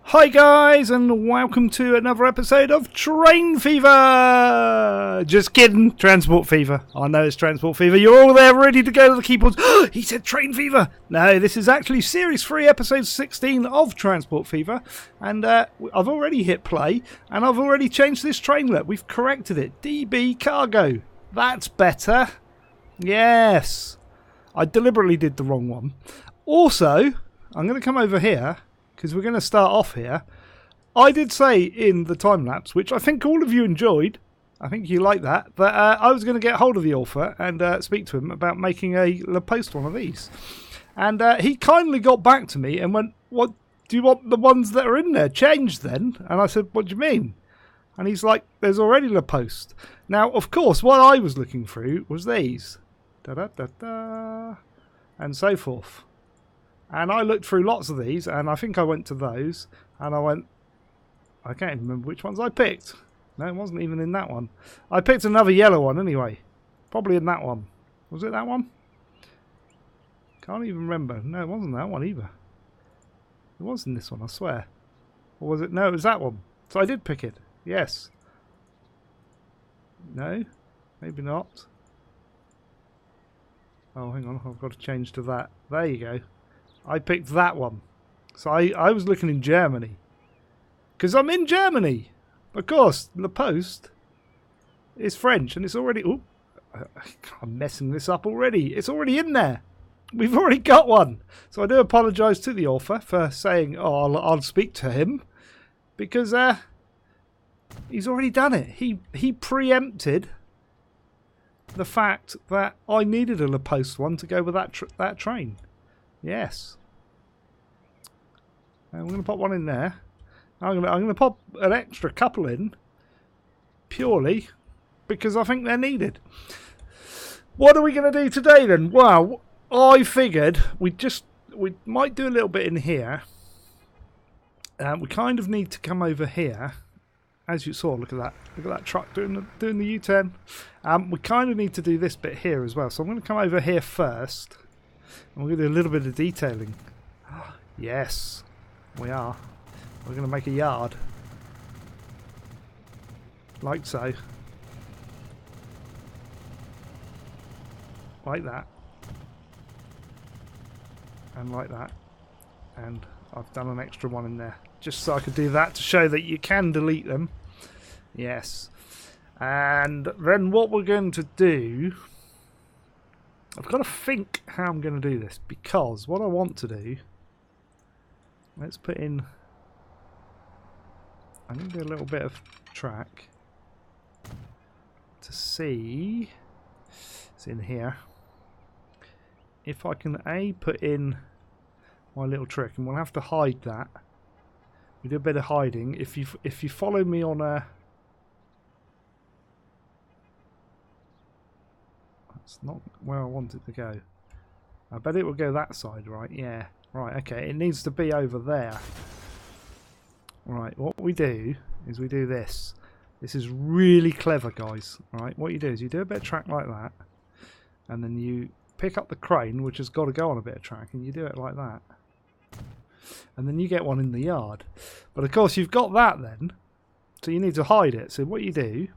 Hi guys, and welcome to another episode of Train Fever! Just kidding, Transport Fever. I know it's Transport Fever. You're all there ready to go to the keyboards. He said Train Fever! No, this is actually Series 3, Episode 16 of Transport Fever. And I've already hit play, and I've already changed this trainlet. We've corrected it. DB Cargo. That's better. Yes. I deliberately did the wrong one. Also, I'm going to come over here, because we're going to start off here. I did say in the time-lapse, which I think all of you enjoyed, I think you like that I was going to get hold of the author and speak to him about making a post one of these. And he kindly got back to me and went, "What do you want the ones that are in there changed then?" And I said, "What do you mean?" And he's like, "There's already the post." Now, of course, what I was looking through was these. Da-da-da-da, and so forth. And I looked through lots of these, and I think I went to those, and I went, I can't even remember which ones I picked. No, it wasn't even in that one. I picked another yellow one anyway. Probably in that one. Was it that one? Can't even remember. No, it wasn't that one either. It was in this one, I swear. Or was it? No, it was that one. So I did pick it. Yes. No? Maybe not. Oh, hang on. I've got to change to that. There you go. I picked that one. So I was looking in Germany. Because I'm in Germany. Of course, the post is French. And it's already... Oh, I'm messing this up already. It's already in there. We've already got one. So I do apologise to the author for saying, oh, I'll speak to him. Because he's already done it. He preempted the fact that I needed a La Poste one to go with that train. Yes. And I'm going to pop one in there. I'm going to pop an extra couple in purely because I think they're needed. What are we going to do today then? Well, I figured we might do a little bit in here. We kind of need to come over here. As you saw, look at that truck doing the U-turn. We kind of need to do this bit here as well. So I'm going to come over here first. And we're going to do a little bit of detailing. Yes, we are. We're going to make a yard. Like so. Like that. And like that. And I've done an extra one in there. Just so I could do that to show that you can delete them. Yes. And then what we're going to do... I've got to think how I'm going to do this, because what I want to do, let's put in, I'm going to do a little bit of track to see, it's in here, if I can put in my little trick, and we'll have to hide that. We do a bit of hiding. If you follow me on a, it's not where I want it to go. I bet it will go that side, right? Yeah. Right, okay. It needs to be over there. Right, what we do is we do this. This is really clever, guys. Right, what you do is you do a bit of track like that. And then you pick up the crane, which has got to go on a bit of track, and you do it like that. And then you get one in the yard. But of course, you've got that then. So you need to hide it. So what you do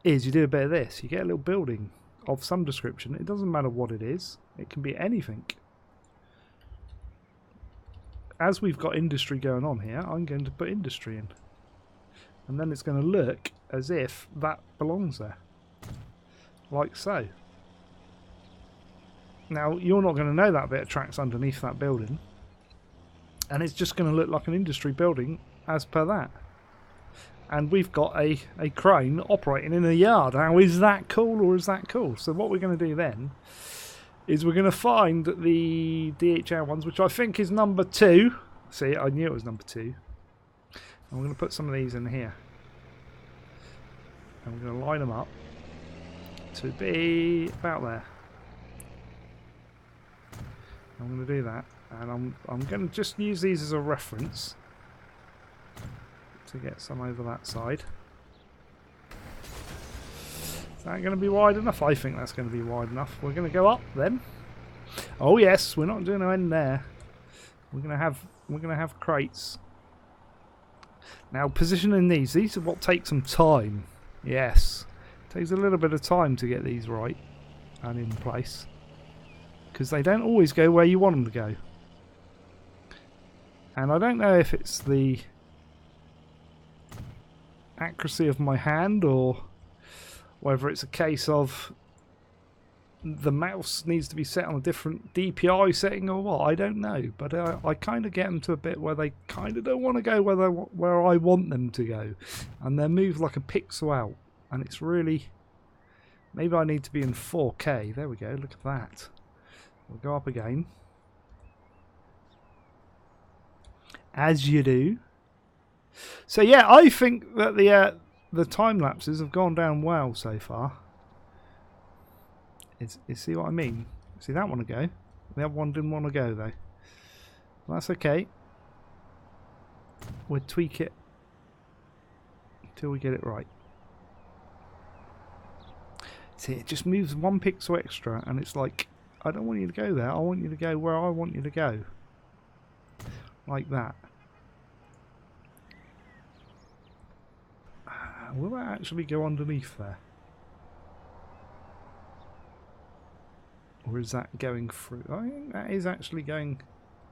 is you do a bit of this. You get a little building of some description. It doesn't matter what it is. It can be anything. As we've got industry going on here, I'm going to put industry in. And then it's going to look as if that belongs there. Like so. Now, you're not going to know that bit of track's underneath that building. And it's just going to look like an industry building as per that. And we've got a crane operating in a yard. Now, is that cool or is that cool? So what we're going to do then is we're going to find the DHL ones, which I think is number 2. See, I knew it was number 2. And we're going to put some of these in here. And we're going to line them up to be about there. I'm going to do that. And I'm going to just use these as a reference to get some over that side. Is that going to be wide enough? I think that's going to be wide enough. We're going to go up then. Oh yes, we're not doing no end there. We're gonna have crates. Now positioning these are what takes some time. Yes. It takes a little bit of time to get these right and in place. Because they don't always go where you want them to go. And I don't know if it's the accuracy of my hand or whether it's a case of the mouse needs to be set on a different DPI setting or what. I don't know. But I kind of get them to a bit where they kind of don't want to go where I want them to go. And they move like a pixel out. And it's really... Maybe I need to be in 4K. There we go. Look at that. We'll go up again. As you do. So yeah, I think that the time lapses have gone down well so far. You see what I mean? See that one to go. The other one didn't want to go though. That's okay. We'll tweak it until we get it right. See, it just moves 1 pixel extra, and it's like, I don't want you to go there. I want you to go where I want you to go. Like that. Will that actually go underneath there? Or is that going through? I think that is actually going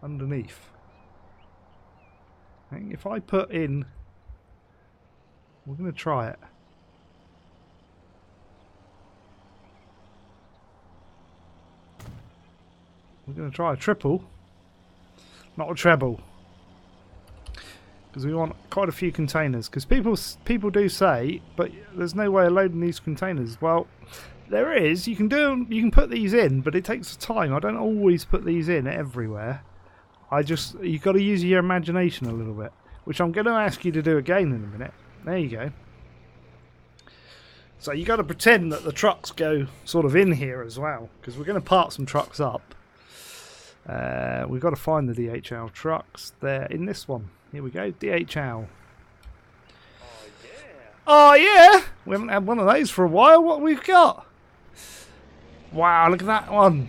underneath. I think if I put in... We're going to try it. We're going to try a triple. Not a treble. Because we want quite a few containers. Because people do say, but there's no way of loading these containers. Well, there is. You can put these in, but it takes time. I don't always put these in everywhere. You've got to use your imagination a little bit, which I'm going to ask you to do again in a minute. There you go. So you got to pretend that the trucks go sort of in here as well, because we're going to park some trucks up. We've got to find the DHL trucks. They're in this one. Here we go, DHL. Oh yeah! We haven't had one of those for a while. What we've got? Wow, look at that one.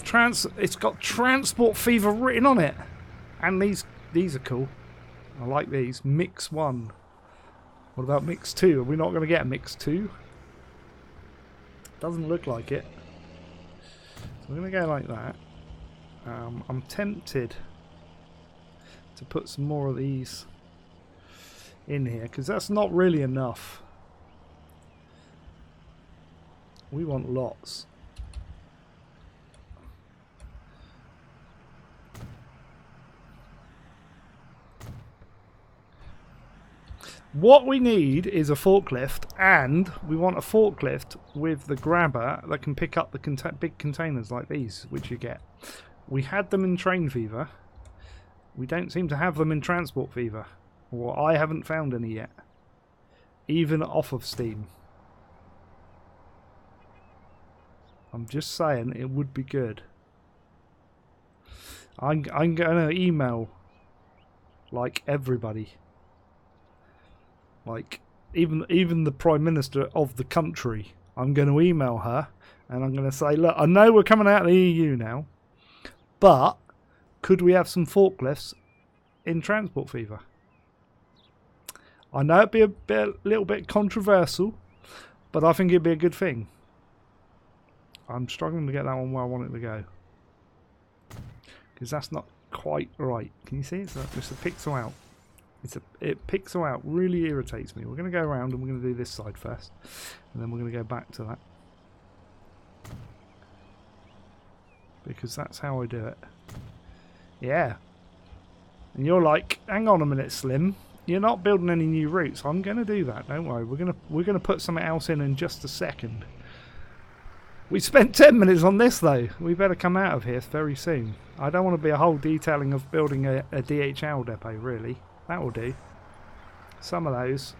It's got Transport Fever written on it. And these are cool. I like these. Mix 1. What about Mix 2? Are we not going to get a Mix 2? Doesn't look like it. So we're going to go like that. I'm tempted to put some more of these in here, because that's not really enough. We want lots. What we need is a forklift, and we want a forklift with the grabber that can pick up the big containers like these, which you get. We had them in Train Fever. We don't seem to have them in Transport Fever. Or I haven't found any yet. Even off of Steam. I'm just saying it would be good. I'm going to email like everybody. Like even the Prime Minister of the country. I'm going to email her and I'm going to say, look, I know we're coming out of the EU now, but could we have some forklifts in Transport Fever? I know it'd be a little bit controversial, but I think it'd be a good thing. I'm struggling to get that one where I want it to go, because that's not quite right. Can you see? It's a pixel out. It pixel out. Really irritates me. We're going to go around and we're going to do this side first, and then we're going to go back to that, because that's how I do it. Yeah. And you're like, hang on a minute, Slim. You're not building any new routes. I'm going to do that. Don't worry. We're gonna put something else in just a second. We spent 10 minutes on this though. We better come out of here very soon. I don't want to be a whole detailing of building a DHL depot, really. That will do. Some of those.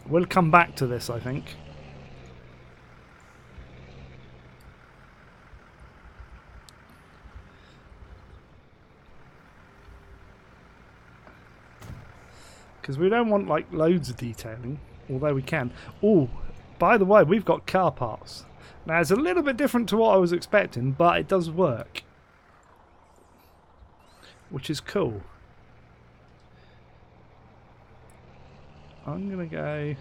We'll come back to this, I think. Because we don't want like loads of detailing, although we can. Oh, by the way, we've got car parts. Now it's a little bit different to what I was expecting, but it does work. which is cool. I'm going to go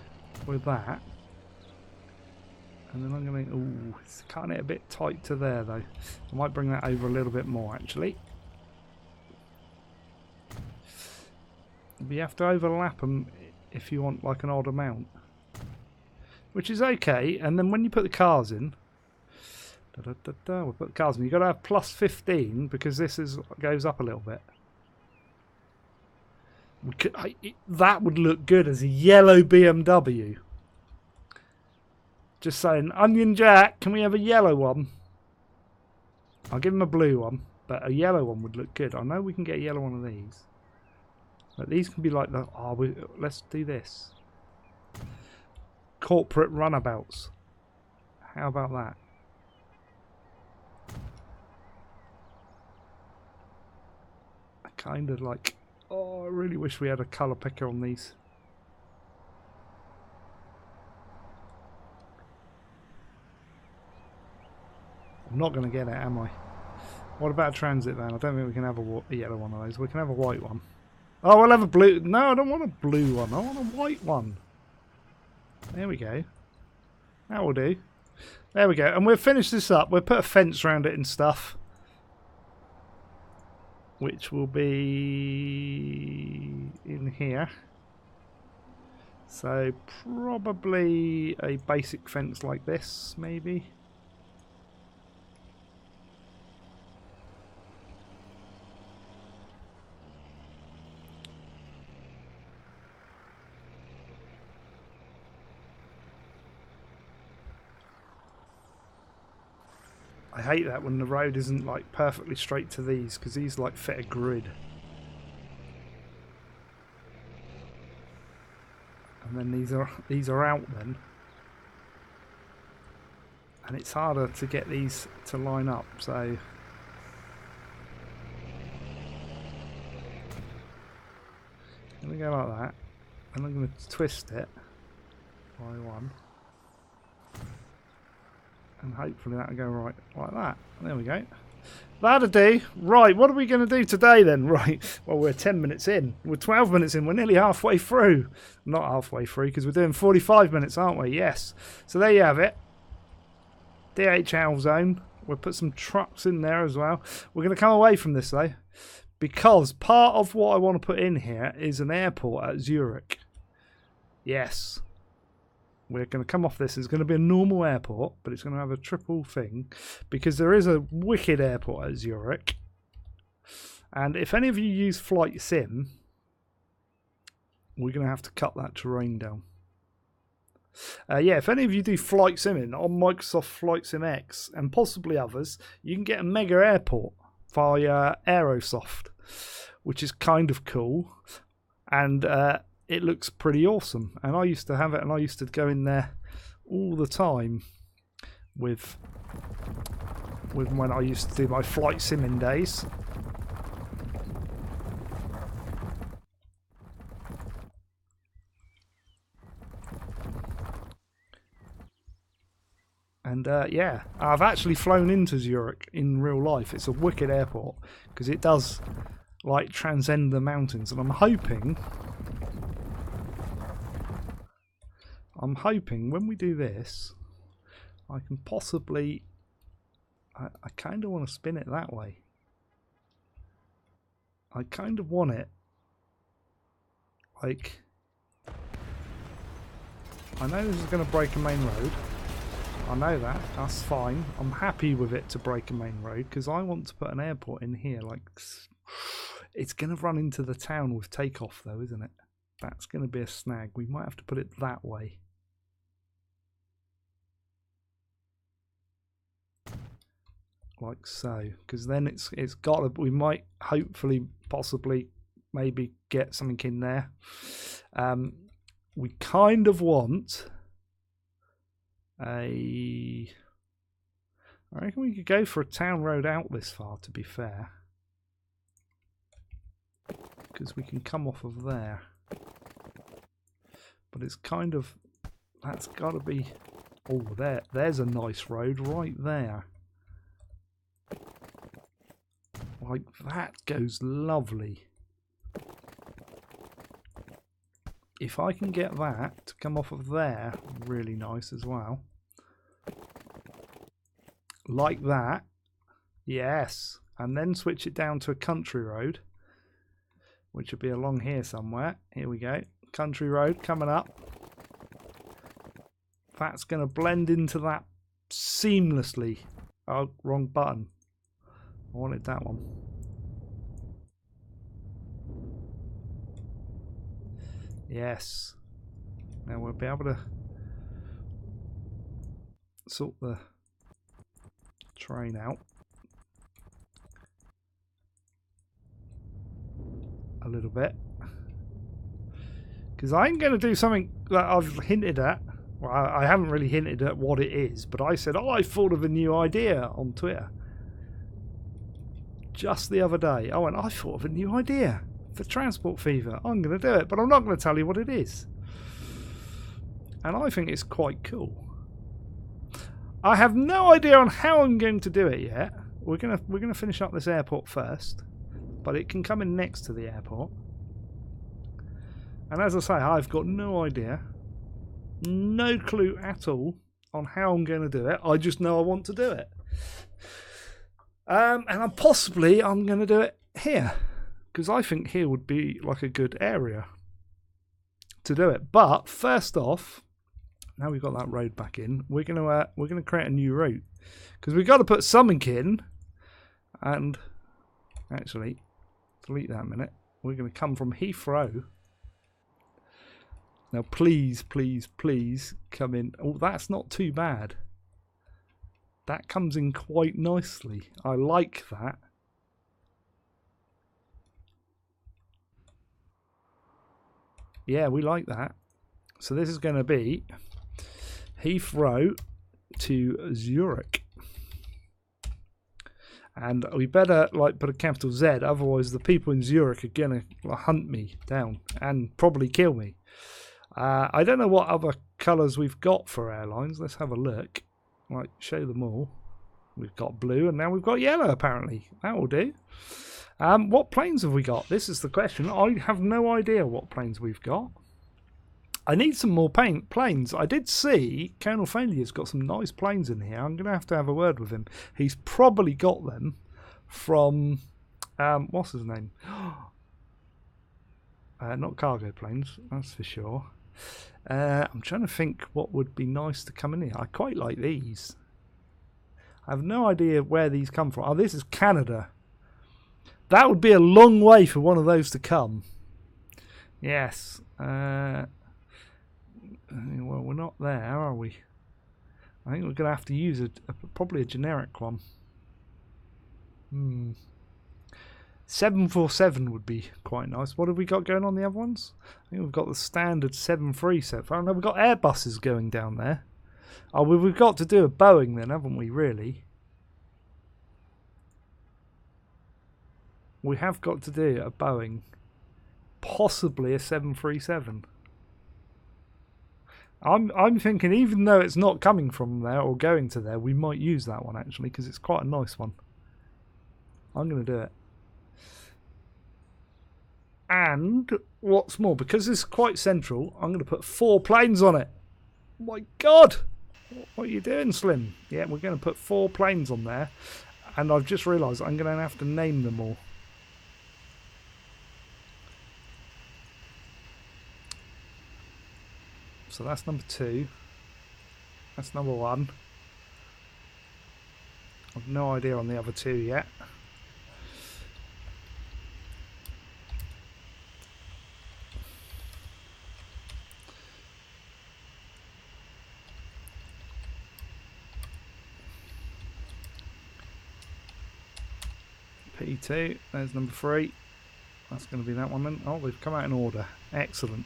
with that. And then I'm going to... Ooh, it's cutting it a bit tight to there, though. I might bring that over a little bit more, actually. But you have to overlap them if you want, like, an odd amount. Which is okay. And then when you put the cars in... we'll put the cars in. You've got to have plus 15, because this goes up a little bit. That would look good as a yellow BMW. Just saying, Onion Jack, can we have a yellow one? I'll give him a blue one, but a yellow one would look good. I know we can get a yellow one of these. But these can be like the... Oh, let's do this. Corporate runabouts. How about that? I kind of like... Oh, I really wish we had a colour picker on these. I'm not going to get it, am I? What about a transit van? I don't think we can have a yellow one of those. We can have a white one. Oh, we'll have a blue... No, I don't want a blue one. I want a white one. There we go. That will do. There we go. And we'll finish this up. We'll put a fence around it and stuff. Which will be in here. So probably a basic fence like this, maybe. I hate that when the road isn't like perfectly straight to these, because these like fit a grid. And then these are out then. And it's harder to get these to line up, so I'm going to go like that, and I'm going to twist it by one. And hopefully that'll go right like that. There we go. That'll do. Right, what are we going to do today then? Right, well, we're 10 minutes in. We're 12 minutes in. We're nearly halfway through. Not halfway through, because we're doing 45 minutes, aren't we? Yes. So there you have it. DHL zone. We'll put some trucks in there as well. We're going to come away from this, though, because part of what I want to put in here is an airport at Zurich. Yes. We're going to come off this. It's going to be a normal airport, but it's going to have a triple thing, because there is a wicked airport at Zurich. And if any of you use Flight Sim, we're going to have to cut that terrain down. Yeah, if any of you do Flight Simming on Microsoft Flight Sim X, and possibly others, you can get a mega airport via Aerosoft, which is kind of cool. And it looks pretty awesome, and I used to have it, and I used to go in there all the time with when I used to do my flight simming days. And yeah, I've actually flown into Zurich in real life. It's a wicked airport, because it does like transcend the mountains, and I'm hoping when we do this, I can possibly... I kind of want to spin it that way. I kind of want it like... I know this is going to break a main road. I know that. That's fine. I'm happy with it to break a main road, because I want to put an airport in here. Like, it's going to run into the town with takeoff, though, isn't it? That's going to be a snag. We might have to put it that way. Like so, because then it's got to, we might hopefully possibly maybe get something in there. We kind of want I reckon we could go for a town road out this far, to be fair, because we can come off of there. But it's kind of, that's got to be, oh, there's a nice road right there. Like, that goes lovely. If I can get that to come off of there, really nice as well. Like that. Yes. And then switch it down to a country road, which will be along here somewhere. Here we go. Country road coming up. That's going to blend into that seamlessly. Oh, wrong button. I wanted that one. Yes. Now we'll be able to sort the train out a little bit, because I'm going to do something that I've hinted at. Well, I haven't really hinted at what it is, but I said, oh, I thought of a new idea on Twitter just the other day. I went, I thought of a new idea for Transport Fever. I'm going to do it, but I'm not going to tell you what it is. And I think it's quite cool. I have no idea on how I'm going to do it yet. We're gonna finish up this airport first, but it can come in next to the airport. And as I say, I've got no idea, no clue at all on how I'm going to do it. I just know I want to do it, and I'm going to do it here, because I think here would be like a good area to do it. But first off, now we've got that road back in, we're gonna create a new route, because we've got to put something in. And actually, delete that a minute. We're going to come from Heathrow. Now, please, please, please come in. Oh, that's not too bad. That comes in quite nicely. I like that. Yeah, we like that. So this is going to be Heathrow to Zurich. And we better put a capital Z, otherwise the people in Zurich are going to hunt me down and probably kill me. I don't know what other colours we've got for airlines. Let's have a look. Show them all. We've got blue and now we've got yellow apparently. That will do. What planes have we got? This is the question. I have no idea what planes we've got. I need some more planes. I did see Colonel Failur's got some nice planes in here. I'm going to have a word with him. He's probably got them from, what's his name? Not cargo planes, that's for sure. I'm trying to think what would be nice to come in here. I quite like these. I have no idea where these come from. Oh, this is Canada. That would be a long way for one of those to come. Yes. Well, we're not there, are we? I think we're going to have to use probably a generic one. 747 would be quite nice. What have we got going on the other ones? I think we've got the standard 737. Oh no, we've got Airbuses going down there. Oh, well, we've got to do a Boeing then, haven't we, really? We have got to do a Boeing. Possibly a 737. I'm thinking, even though it's not coming from there or going to there, we might use that one actually, because it's quite a nice one. I'm going to do it. And what's more, because it's quite central, I'm going to put 4 planes on it. Oh my God! What are you doing, Slim? Yeah, we're going to put 4 planes on there. And I've just realised I'm going to have to name them all. So that's number 2. That's number 1. I've no idea on the other 2 yet. P2, there's number 3. That's going to be that one then. Oh, they've come out in order. Excellent.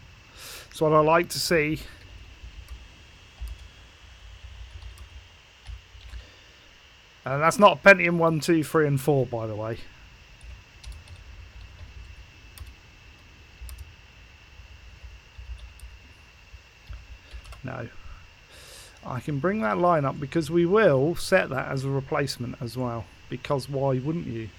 That's what I like to see. And that's not Pentium 1, 2, 3 and 4, by the way. No. I can bring that line up because we will set that as a replacement as well. Because why wouldn't you?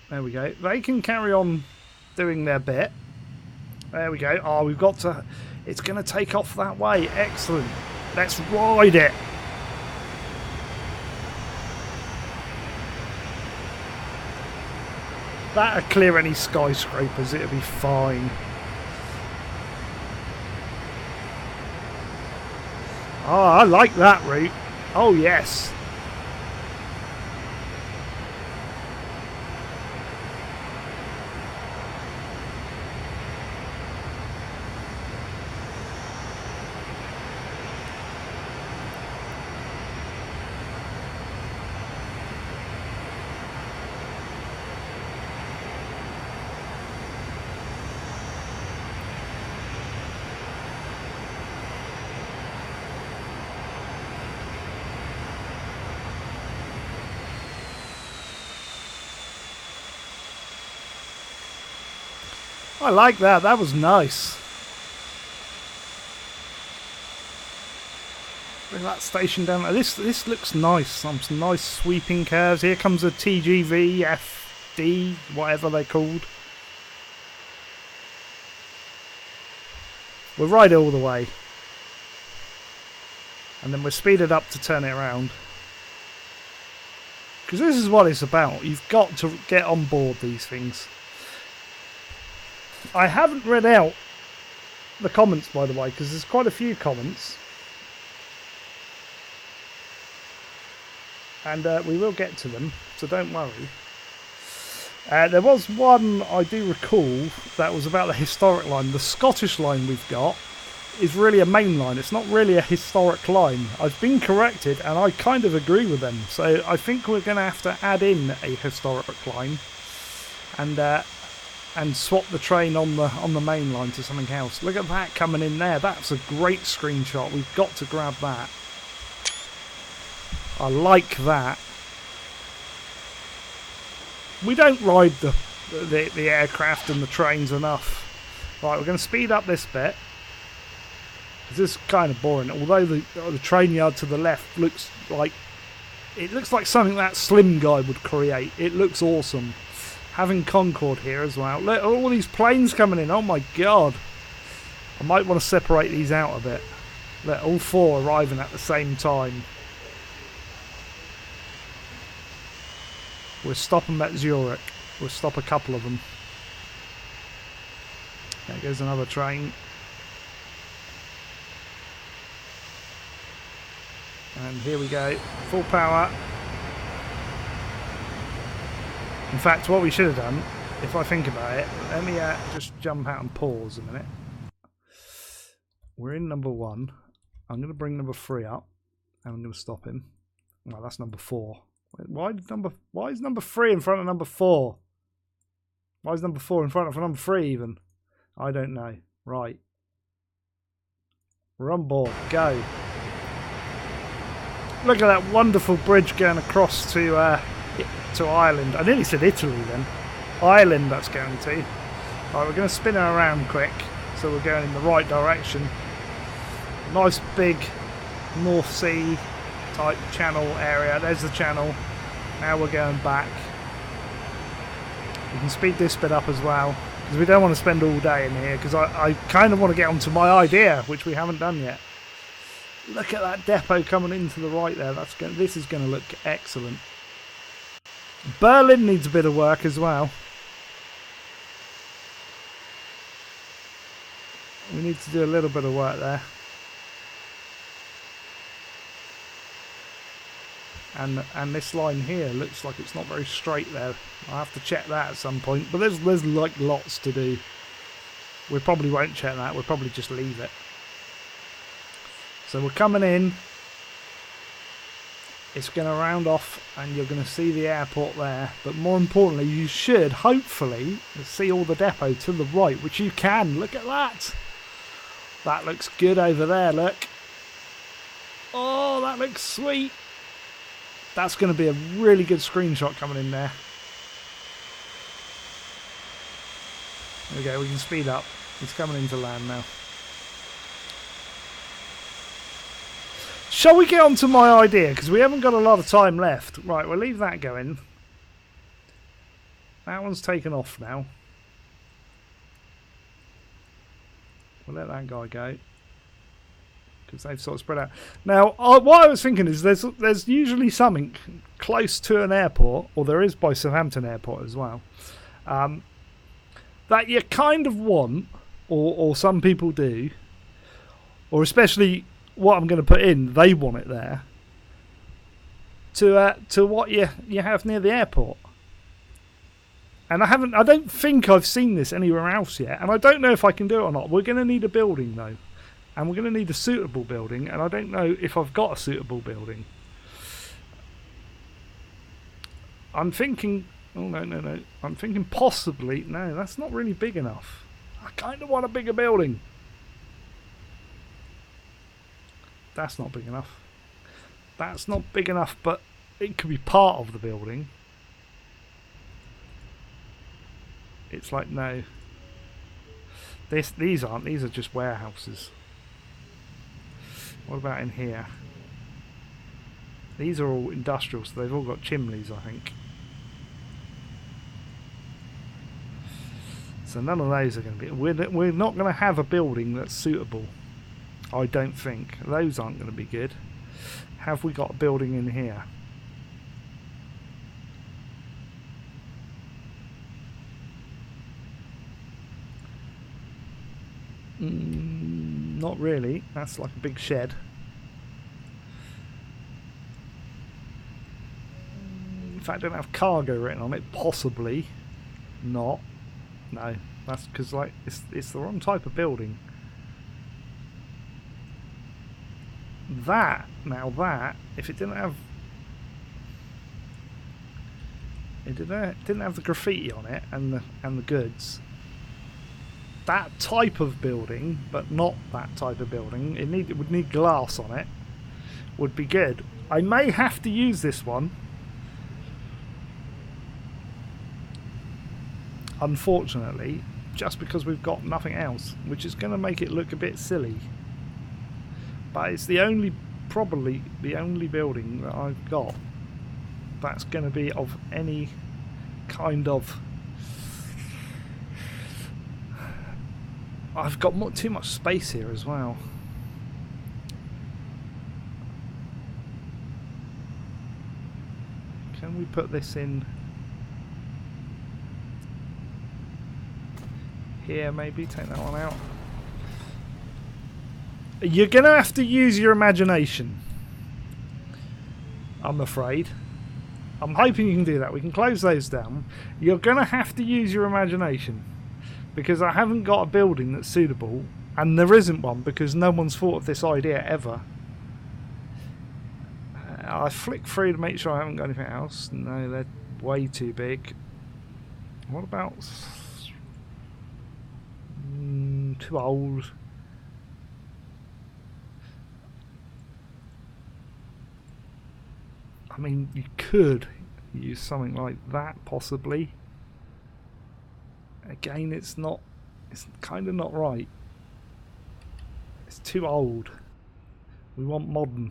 There we go. They can carry on doing their bit. There we go. Oh, we've got to... It's going to take off that way. Excellent. Let's ride it. That'll clear any skyscrapers. It'll be fine. Oh, I like that route. Oh, yes. I like that. That was nice. Bring that station down. This looks nice. Some nice sweeping curves. Here comes a TGV, FD, whatever they're called. We'll ride it all the way. And then we'll speed it up to turn it around. Because this is what it's about. You've got to get on board these things. I haven't read out the comments, by the way, because there's quite a few comments. And we will get to them, so don't worry. There was one I do recall that was about the historic line. The Scottish line we've got is really a main line. It's not really a historic line. I've been corrected, and I kind of agree with them. So I think we're going to have to add in a historic line. And swap the train on the main line to something else. Look at that coming in there. That's a great screenshot. We've got to grab that. I like that. We don't ride the aircraft and the trains enough. Right, we're going to speed up this bit. This is kind of boring. Although the train yard to the left looks like something that Slim guy would create. It looks awesome. Having Concorde here as well. Look, all these planes coming in. Oh my god. I might want to separate these out a bit. Look, all four arriving at the same time. We'll stop them at Zurich. We'll stop a couple of them. There goes another train. And here we go. Full power. In fact, what we should have done, if I think about it, let me just jump out and pause a minute. We're in number 1. I'm going to bring number 3 up, and I'm going to stop him. Well, that's number 4. Why is number 3 in front of number 4? Why is number 4 in front of number 3 even? I don't know. Right. We're on board. Go. Look at that wonderful bridge going across to Ireland. I nearly said Italy then. Ireland that's going to. Right, we're going to spin her around quick so we're going in the right direction. Nice big North Sea type channel area. There's the channel. Now we're going back. We can speed this bit up as well because we don't want to spend all day in here because I kind of want to get onto my idea, which we haven't done yet. Look at that depot coming into the right there. This is going to look excellent. Berlin needs a bit of work as well. We need to do a little bit of work there. And this line here looks like it's not very straight there. I'll have to check that at some point. But there's like lots to do. We probably won't check that. We'll probably just leave it. So we're coming in. It's going to round off and you're going to see the airport there. But more importantly, you should hopefully see all the depot to the right, which you can. Look at that. That looks good over there, look. Oh, that looks sweet. That's going to be a really good screenshot coming in there. There we go, we can speed up. It's coming into land now. Shall we get on to my idea? Because we haven't got a lot of time left. Right, we'll leave that going. That one's taken off now. We'll let that guy go. Because they've sort of spread out. Now, what I was thinking is there's usually something close to an airport, or there is by Southampton Airport as well, that you kind of want, or some people do, or especially what I'm going to put in, they want it there, to what you have near the airport. And I don't think I've seen this anywhere else yet, and I don't know if I can do it or not. We're going to need a building though. And we're going to need a suitable building, and I don't know if I've got a suitable building. I'm thinking... Oh, no. I'm thinking possibly... No, that's not really big enough. I kind of want a bigger building. That's not big enough. That's not big enough, but it could be part of the building. It's like, no. These aren't. These are just warehouses. What about in here? These are all industrial, so they've all got chimneys, I think. So none of those are going to be... We're not going to have a building that's suitable. I don't think. Those aren't going to be good. Have we got a building in here? Not really. That's like a big shed. In fact, I don't have cargo written on it. Possibly not. No, that's because like it's the wrong type of building. That if it didn't have didn't have the graffiti on it and the goods. That type of building, but not that type of building. It would need glass on it. Would be good. I may have to use this one. Unfortunately, just because we've got nothing else, which is going to make it look a bit silly. But it's probably the only building that I've got that's going to be of any kind of... I've got too much space here as well. Can we put this in here maybe? Take that one out. You're going to have to use your imagination, I'm afraid. I'm hoping you can do that. We can close those down. You're going to have to use your imagination. Because I haven't got a building that's suitable, and there isn't one because no one's thought of this idea ever. I flick through to make sure I haven't got anything else. No, they're way too big. What about... too old. I mean, you could use something like that, possibly. Again, it's kind of not right. It's too old. We want modern.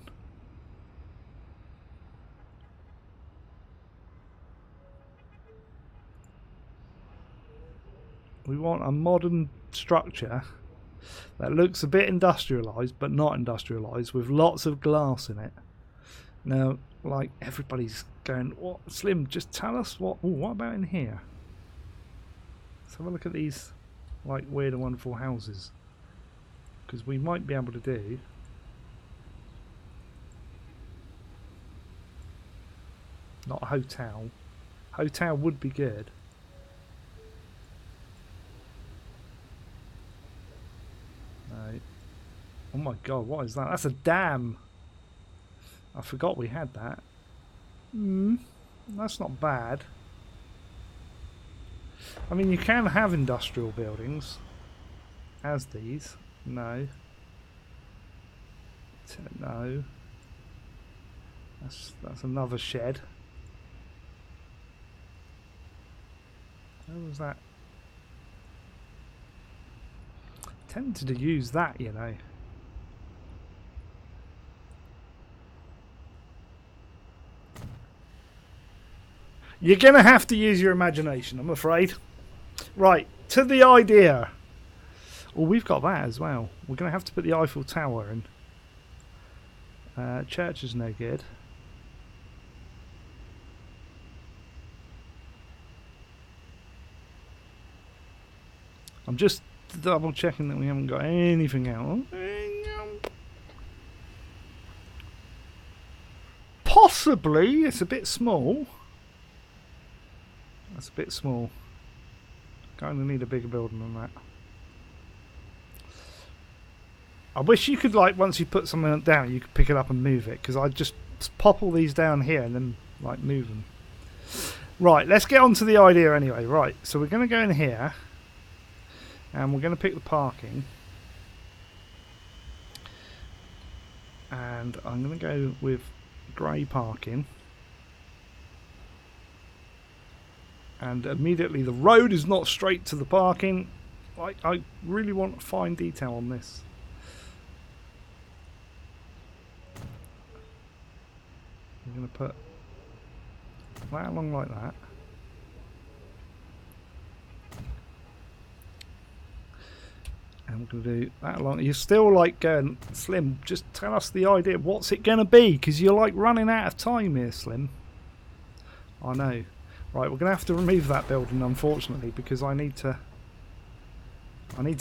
We want a modern structure that looks a bit industrialised, but not industrialised, with lots of glass in it. Now, like, everybody's going, what, Slim, just tell us what... Ooh, what about in here? Let's have a look at these, like, weird and wonderful houses. Because we might be able to do... Not a hotel. Hotel would be good. No. Oh my god, what is that? That's a dam! I forgot we had that. That's not bad. I mean, you can have industrial buildings as these. No. No. That's another shed. Where was that? Tempted to use that, you know. You're going to have to use your imagination, I'm afraid. Right, to the idea. Oh, we've got that as well. We're going to have to put the Eiffel Tower in. Church is no good. I'm just double checking that we haven't got anything else. Possibly, it's a bit small. That's a bit small. Kind of need a bigger building than that. I wish you could, like, once you put something down, you could pick it up and move it, because I'd just pop all these down here and then, like, move them. Right, let's get on to the idea anyway. Right, so we're going to go in here, and we're going to pick the parking. And I'm going to go with grey parking. And immediately the road is not straight to the parking. I really want fine detail on this. I'm going to put that along like that. And we're going to do that along. You're still like going, Slim, just tell us the idea. What's it going to be? Because you're like running out of time here, Slim. I know. Right, we're going to have to remove that building, unfortunately, because I need to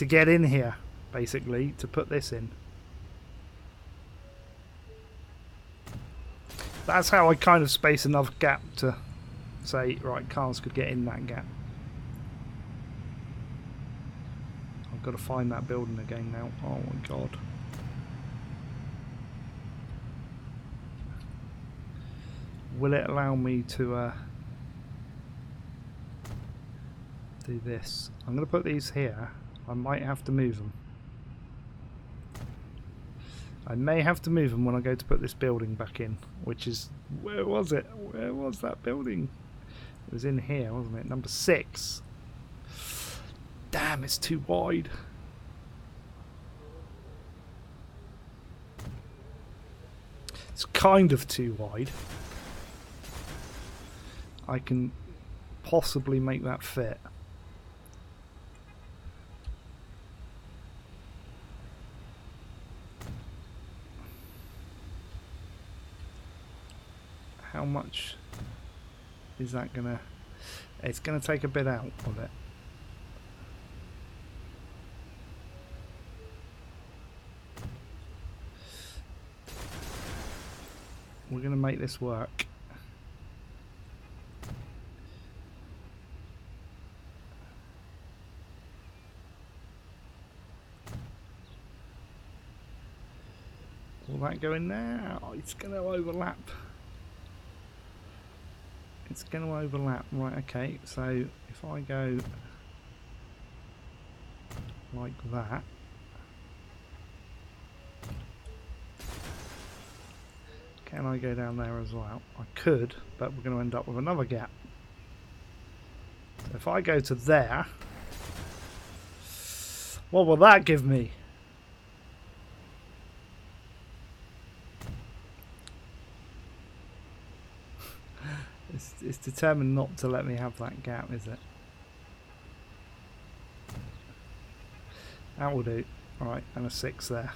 get in here, basically, to put this in. That's how I kind of space another gap to say, right, cars could get in that gap. I've got to find that building again now. Oh my god. Will it allow me to do this? I'm going to put these here. I might have to move them. I may have to move them when I go to put this building back in, which is, where was it? Where was that building? It was in here, wasn't it? Number 6. Damn, it's too wide. It's kind of too wide. I can possibly make that fit. How much is that gonna... It's gonna take a bit out of it. We're gonna make this work. Will that go in there? Oh, it's gonna overlap. It's going to overlap. Right, okay, so if I go like that, can I go down there as well? I could, but we're going to end up with another gap. So if I go to there, what will that give me? It's determined not to let me have that gap, is it? That will do. Alright, and a 6 there.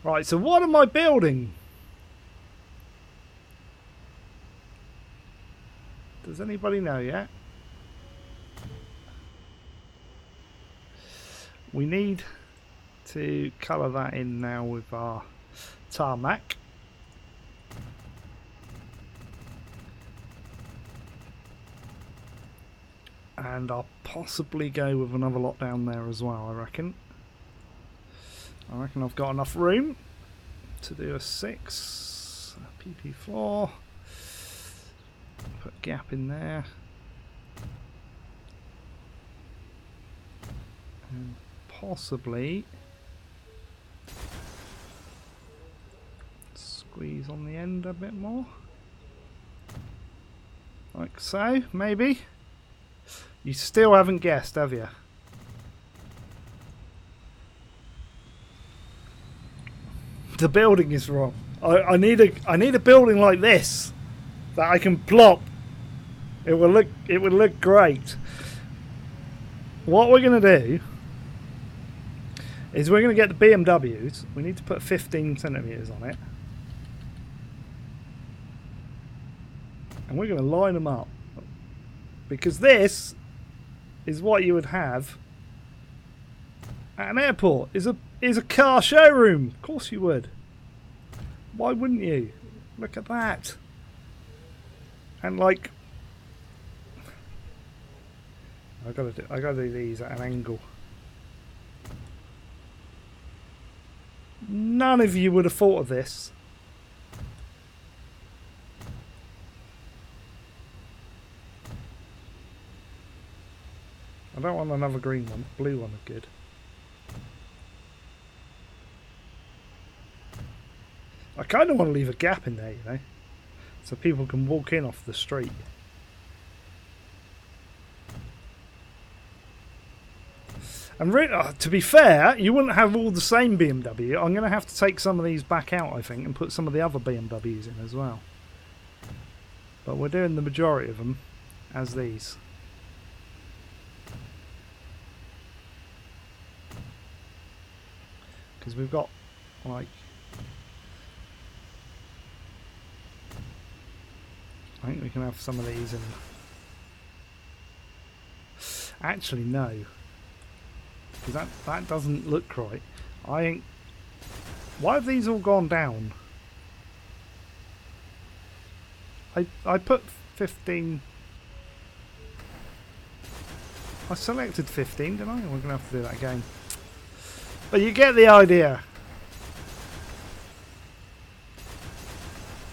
Right, so what am I building? Does anybody know yet? We need to colour that in now with our tarmac. And I'll possibly go with another lot down there as well, I reckon. I reckon I've got enough room to do a 6. A PP floor. Put a gap in there. And possibly squeeze on the end a bit more. Like so, maybe. You still haven't guessed, have you? The building is wrong. I need a building like this that I can plop It would look great. What we're going to do is we're going to get the BMWs. We need to put 15 centimetres on it. And we're going to line them up. Because this is what you would have at an airport. Is a car showroom. Of course you would. Why wouldn't you? Look at that. And like, I gotta do these at an angle. None of you would have thought of this. I don't want another green one. Blue one is good. I kind of want to leave a gap in there, you know, so people can walk in off the street. And to be fair, you wouldn't have all the same BMW. I'm going to have to take some of these back out, I think, and put some of the other BMWs in as well. But we're doing the majority of them as these. Because we've got, like, I think we can have some of these in. Actually, no. Because that doesn't look right. I think... Why have these all gone down? I put 15... I selected 15, didn't I? We're going to have to do that again. But you get the idea.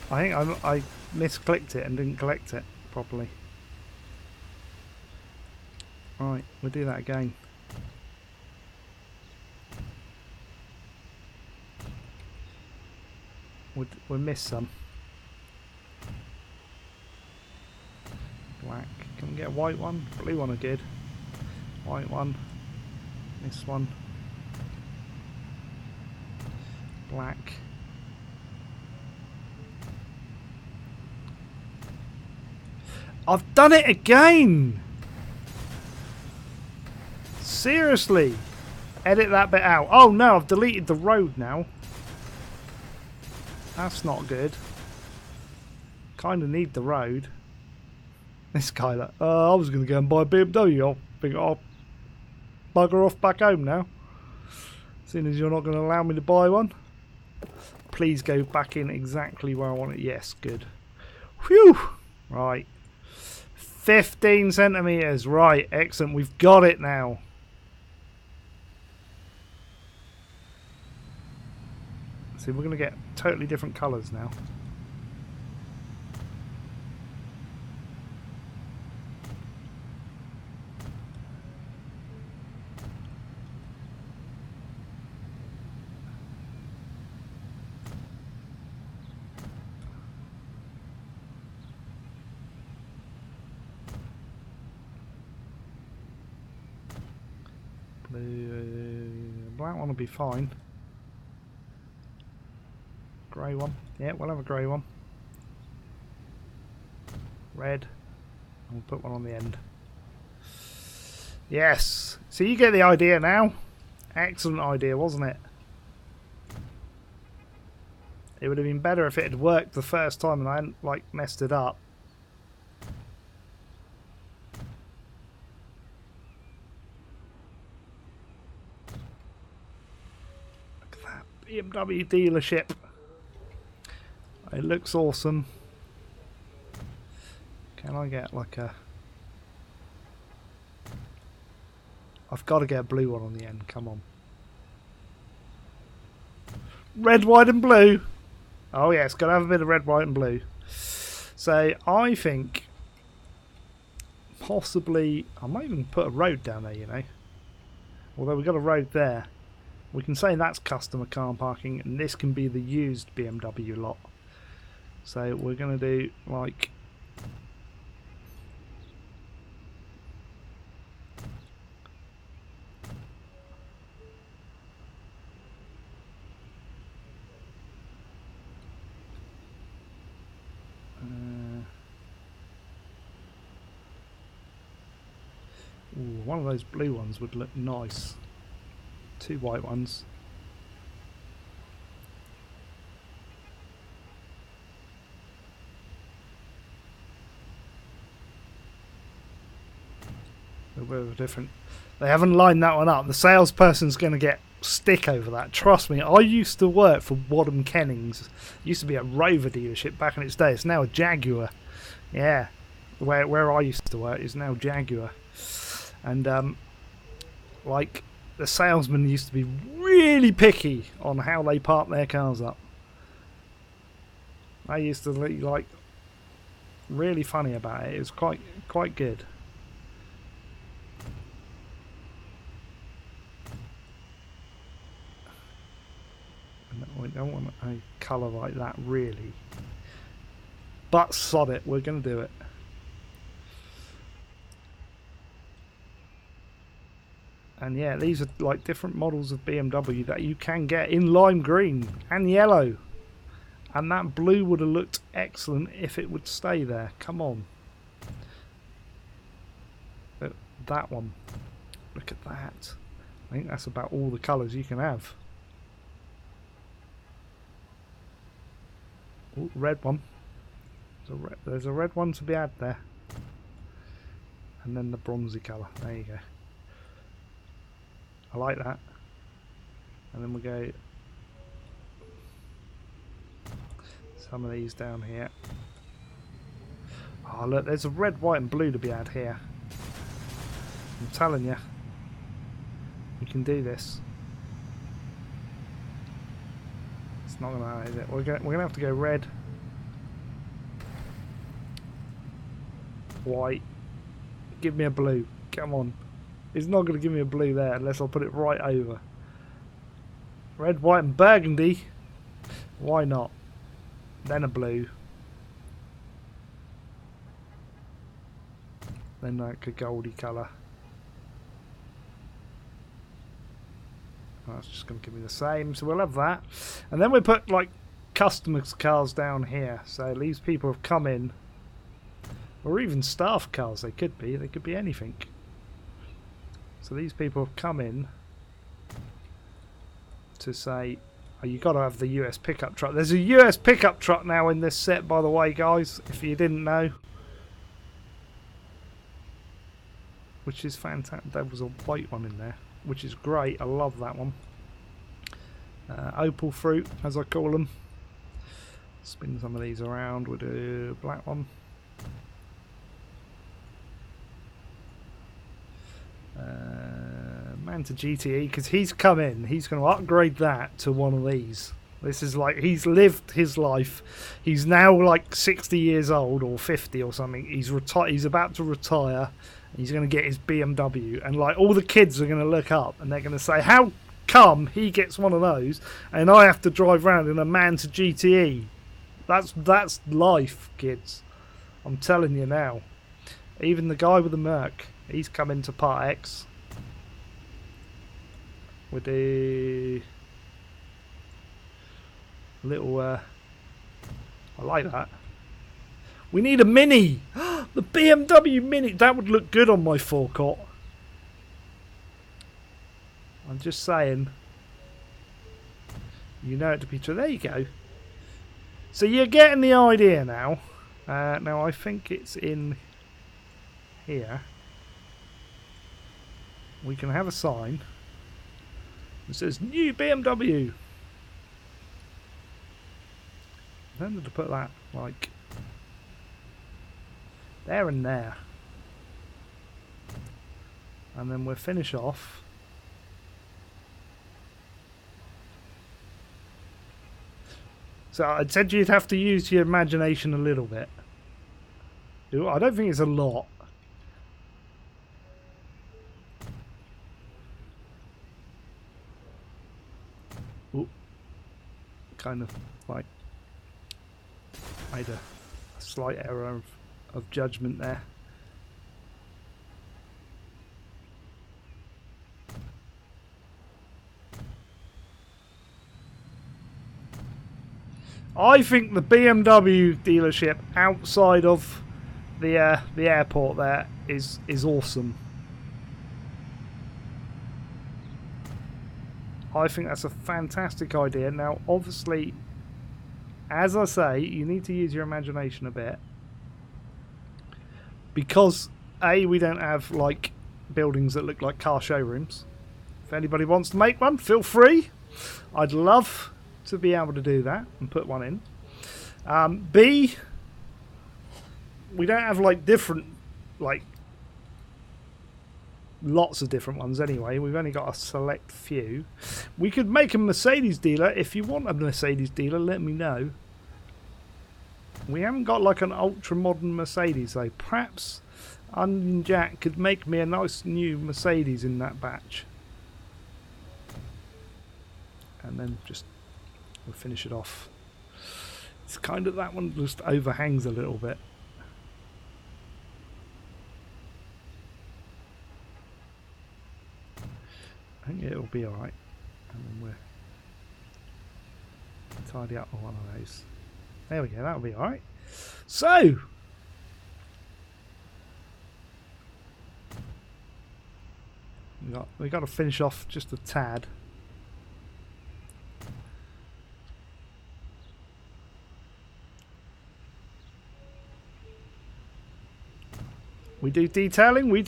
I think I misclicked it and didn't collect it properly. Right, we'll do that again. We'll miss some. Black. Can we get a white one? Blue one are good. White one. This one. Black. I've done it again! Seriously! Edit that bit out. Oh no, I've deleted the road now. That's not good. Kind of need the road. This guy, like, I was going to go and buy a BMW. I think I'll bugger off back home now. Seeing as you're not going to allow me to buy one. Please go back in exactly where I want it. Yes, good. Whew! Right. 15 centimetres. Right, excellent. We've got it now. See, we're going to get totally different colours now. Black one will be fine. Grey one. Yeah, we'll have a grey one. Red. And we'll put one on the end. Yes. So you get the idea now. Excellent idea, wasn't it? It would have been better if it had worked the first time and I hadn't, like, messed it up. Look at that BMW dealership. It looks awesome. Can I get like a... I've got to get a blue one on the end, come on. Red, white and blue. Oh yes, got to have a bit of red, white and blue. So I think possibly, I might even put a road down there, you know. Although we've got a road there. We can say that's customer car parking and this can be the used BMW lot. So we're going to do like... one of those blue ones would look nice. 2 white ones. A bit of a different. They haven't lined that one up. The salesperson's going to get stick over that. Trust me. I used to work for Wadham Kennings. It used to be a Rover dealership back in its day. It's now a Jaguar. Yeah, where I used to work is now Jaguar. And like the salesman used to be really picky on how they park their cars up. I used to be like really funny about it. It was quite good. We don't want a colour like that really, but sod it, we're going to do it. And yeah, these are like different models of BMW that you can get in lime green and yellow, and that blue would have looked excellent if it would stay there. Come on, that one, look at that. I think that's about all the colours you can have. Ooh, red one. There's a red one to be had there. And then the bronzy colour. There you go. I like that. And then we go some of these down here. Oh look, there's a red, white and blue to be had here. I'm telling you. We can do this. It's not gonna, is it? We're gonna have to go red, white. Give me a blue. Come on. It's not gonna give me a blue there unless I put it right over. Red, white, and burgundy. Why not? Then a blue. Then like a goldy colour. That's just going to give me the same, so we'll have that. And then we put like customers' cars down here, so these people have come in, or even staff cars. They could be anything. So these people have come in to say, oh, you got to have the US pickup truck. There's a US pickup truck now in this set, by the way, guys, if you didn't know, which is fantastic. There was a white one in there, which is great. I love that one. Opal fruit, as I call them. Spin some of these around. We'll do a black one. Manta GTE, because he's come in. He's going to upgrade that to one of these. This is like, he's lived his life. He's now like 60 years old or 50 or something. He's about to retire. He's going to get his BMW, and like all the kids are going to look up and they're going to say, how come he gets one of those and I have to drive around in a Manta GTE? That's life, kids. I'm telling you now. Even the guy with the Merc, he's come into Part X with the little I like that. We need a Mini. The BMW Mini. That would look good on my forecourt. I'm just saying. You know it to be true. There you go. So you're getting the idea now. Now I think it's in here. We can have a sign that says new BMW. I intended to put that like there and there, and then we'll finish off so I said you'd have to use your imagination a little bit. I don't think it's a lot. Ooh. Kind of like made a slight error of judgment there. I think the BMW dealership outside of the airport there is awesome. I think that's a fantastic idea. Now, obviously, as I say, you need to use your imagination a bit. Because, A, we don't have, like, buildings that look like car showrooms. If anybody wants to make one, feel free. I'd love to be able to do that and put one in. B, we don't have, like, different, like, lots of different ones anyway. We've only got a select few. We could make a Mercedes dealer. If you want a Mercedes dealer, let me know. We haven't got like an ultra modern Mercedes though. Perhaps Onion Jack could make me a nice new Mercedes in that batch, and then just we'll finish it off. It's kind of, that one just overhangs a little bit. I think it'll be alright. And then we'll tidy up on one of those. There we go, that'll be alright. So, we got to finish off just a tad. We do detailing. We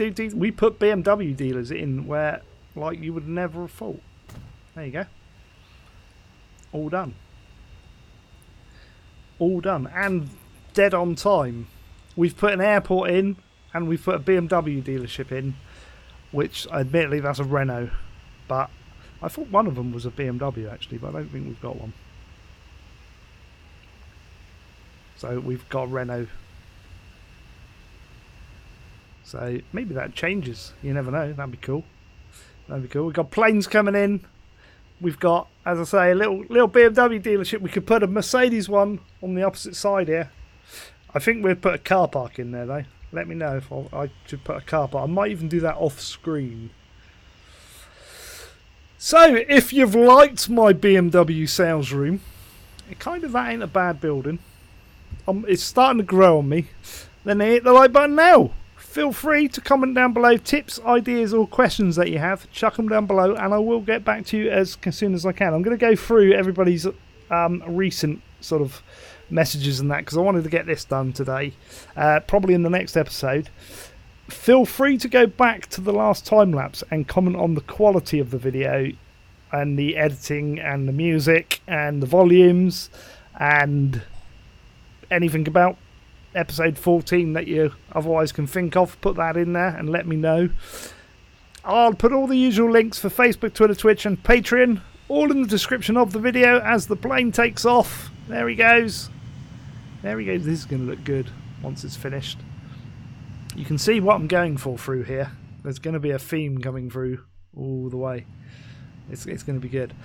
put BMW dealers in where, like, you would never have thought. There you go. All done. All done. And dead on time. We've put an airport in, and we've put a BMW dealership in, which, admittedly, that's a Renault. But I thought one of them was a BMW, actually, but I don't think we've got one. So we've got a Renault. So maybe that changes. You never know. That'd be cool. That'd be cool. We've got planes coming in. We've got, as I say, a little BMW dealership. We could put a Mercedes one on the opposite side here. I think we'd put a car park in there, though. Let me know if I should put a car park. I might even do that off screen. So, if you've liked my BMW sales room, that ain't a bad building. It's starting to grow on me. Then hit the like button now. Feel free to comment down below tips, ideas or questions that you have. Chuck them down below and I will get back to you as soon as I can. I'm going to go through everybody's recent sort of messages and that, because I wanted to get this done today, probably in the next episode. Feel free to go back to the last time lapse and comment on the quality of the video and the editing and the music and the volumes and anything about episode 14 that you otherwise can think of. Put that in there and let me know. I'll put all the usual links for Facebook, Twitter, Twitch and Patreon all in the description of the video as the plane takes off. There he goes. There he goes. This is going to look good once it's finished. You can see what I'm going for through here. There's going to be a theme coming through all the way. It's going to be good.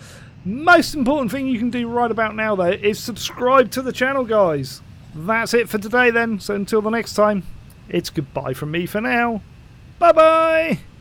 Most important thing you can do right about now, though, is subscribe to the channel, guys. That's it for today, then. So until the next time, it's goodbye from me for now. Bye-bye.